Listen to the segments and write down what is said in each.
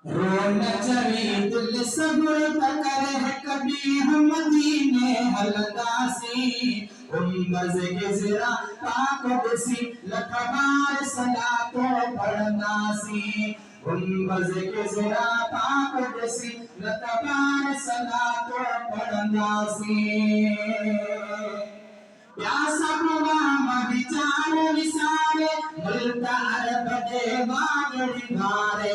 रोन चरी दिल सब्र तकर है कभी हम मदीने हलदासी उम्मज़ के ज़रा ताकत सी लखबार सलातो पढ़नासी उम्मज़ के ज़रा ताकत सी लखबार सलातो पढ़नासी प्यासा प्रवाह विचार विसारे मुल्तार बदे वागड़ी भारे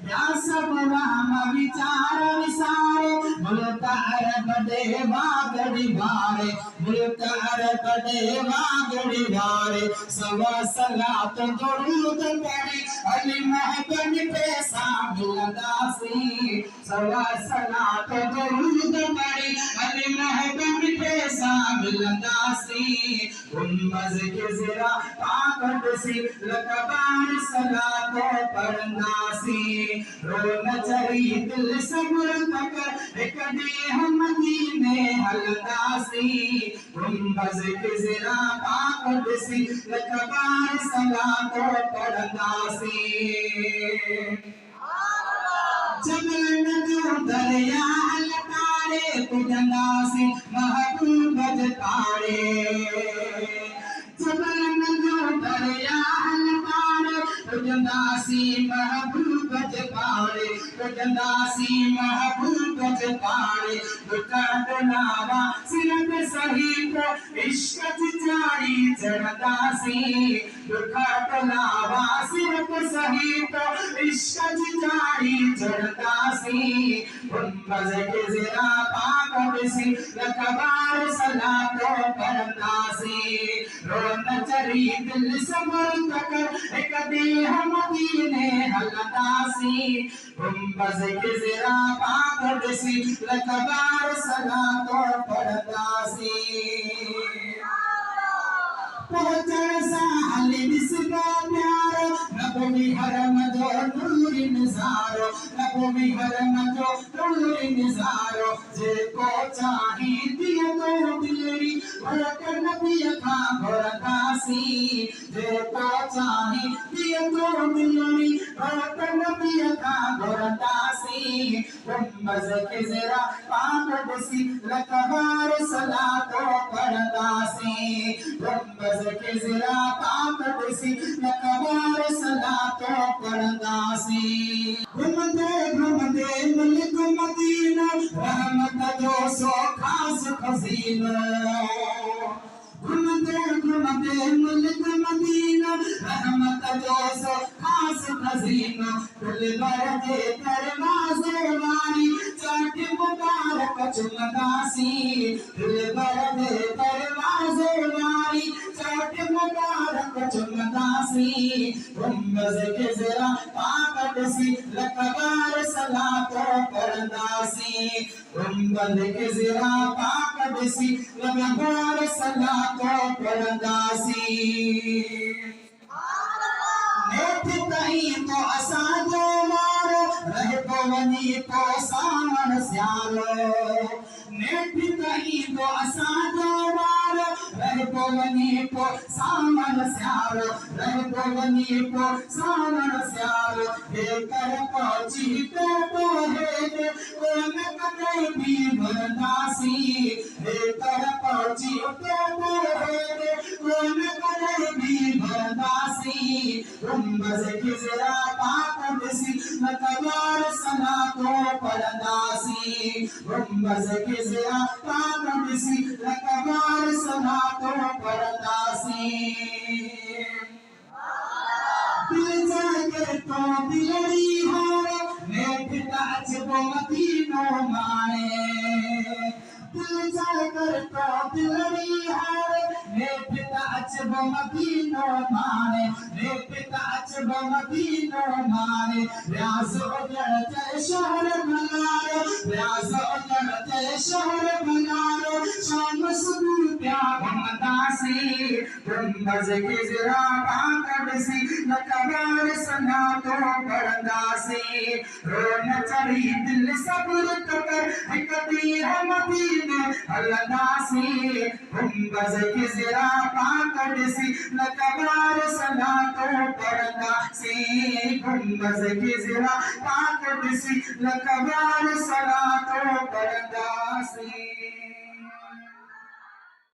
प्यासा प्रवाह विचार विसारे मुल्तार बदे वागड़ी भारे मुल्तार बदे वागड़ी भारे सवा सलात दुरूद पढ़ी अली महबन पे साबिलदासी सवा सलात दुरूद पढ़ी अली महबन पे साबिलदासी उम्मज़ के ज़रा ताकत सी लकबार सलातो पढ़नासी रोन चरी दिल सब्र तकर एक दे हम मदीने हलदासी उम्मज़ के ज़रा ताकत सी लकबार सलातो पढ़नासी जबल नदियों दरिया लतारे तुझनासी महबूब जतारे जबल नदियों दरिया लतारे तुझनासी महबूब जतारे तुझनासी महबूब जतारे दुकानावा सिरत सही को इश्क जारी चढ़दासी दुकानावा सिरत सही को इश्क जारी चढ़दासी उम्मज़ के ज़रा ताकत सी लखबार सलातो पढ़नासी रोन चरी दिल सब्र तकर एक दे हम मदीने हलदासी उम्मज़ के ज़रा ताकत सी लखबार सलातो पढ़नासी पहुंचन साल बिस्बा प्यारो नबी हरम जो नूर निज़ारो नबी हरम जो नूर निज़ारो जे को चाही दियो तो दिलरी भरत नबी का भरतासी जे को चाही दियो तो दिलरी भरत नबी का भरतासी उम्मज़ के ज़रा ताकत सी लखबार सलातो पढ़नासी उम्मज़ के ज़रा ताकत सी लखबार सलातो पढ़नासी घूमते घूमते मुल्क मदीना रहमत जो सो खास खजीना घूमते घूमते मुल्क मदीना रहमत जो सो खास खजीना दिल भर दे दरवाज़े वाली चाट मुबारक चुमदासी दिल भर दे दरवाज़े वाली चाट मुबारक चुमदासी उम्मज़ के ज़रा ताकत सी लखबार सलातो पढ़नासी उम्मज़ के ज़रा ताकत सी लखबार सलातो पढ़नासी नेठ तई तो असांजो वारो रह पवनी तो सामन स्यालो नेठ तई तो असांजो वारो रह पवनी तो सामन स्यालो रह पवनी तो सामन स्यालो हे कर पहुंची तो हे कोन कतई भी भरदासी हे कर पहुंची तो हे कोन कतई भी भरदासी उम्मज़ के ज़रा ताकत सी लखबार सलातो पढ़नासी उम्मज़ के ज़रा ताकत सी लखबार सलातो पढ़नासी दिल जाके तो दिलरी हो नेठ ताज को मदीनो माने दिल जाकर तो दिलरी हो नेठ ताज को मदीनो माने नेठ ताज को मदीनो माने व्यास उजड़ जय शहर भंगारो व्यास उजड़ जय शहर भंगारो शाम सुबह प्या भमदासी गुंबज की ज़रा पाकड़सी नकबार सना तो पढ़दासी रोन चढ़ी दिल सब्र कर हिकती हम दीने हलदासी गुंबज की ज़रा पाकड़सी नकबार सना तो पढ़दासी गुंबज की ज़रा पाकड़सी नकबार सना तो पढ़दासी।